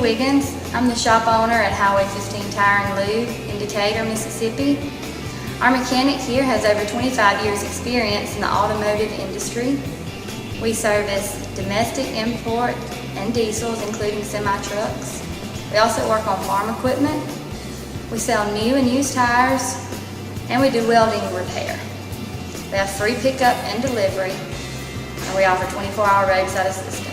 Wiggins. I'm the shop owner at Highway 15 Tire and Lube in Decatur, Mississippi. Our mechanic here has over 25 years experience in the automotive industry. We service domestic, import, and diesels, including semi-trucks. We also work on farm equipment. We sell new and used tires, and we do welding repair. We have free pickup and delivery, and we offer 24-hour roadside assistance.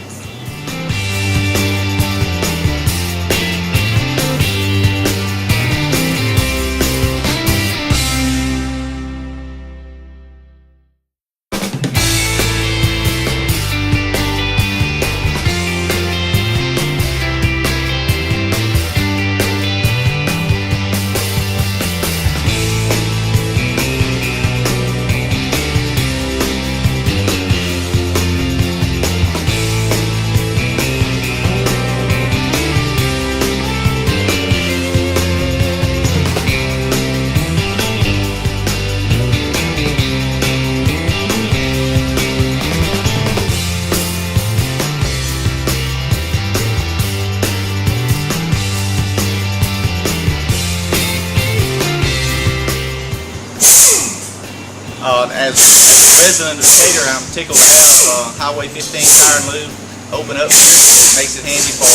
As a resident of Decatur, I'm tickled to have Highway 15 Tire and Lube open up here. Makes it handy for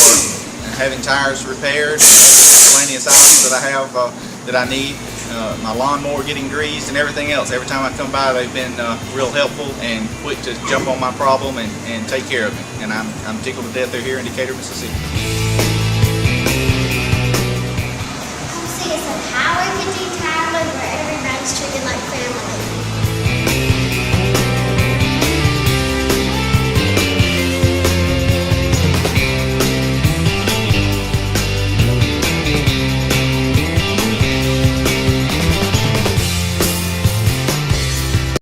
having tires repaired, miscellaneous items that I have that I need, my lawnmower getting greased and everything else. Every time I come by, they've been real helpful and quick to jump on my problem and take care of me. And I'm tickled to death they're here in Decatur, Mississippi.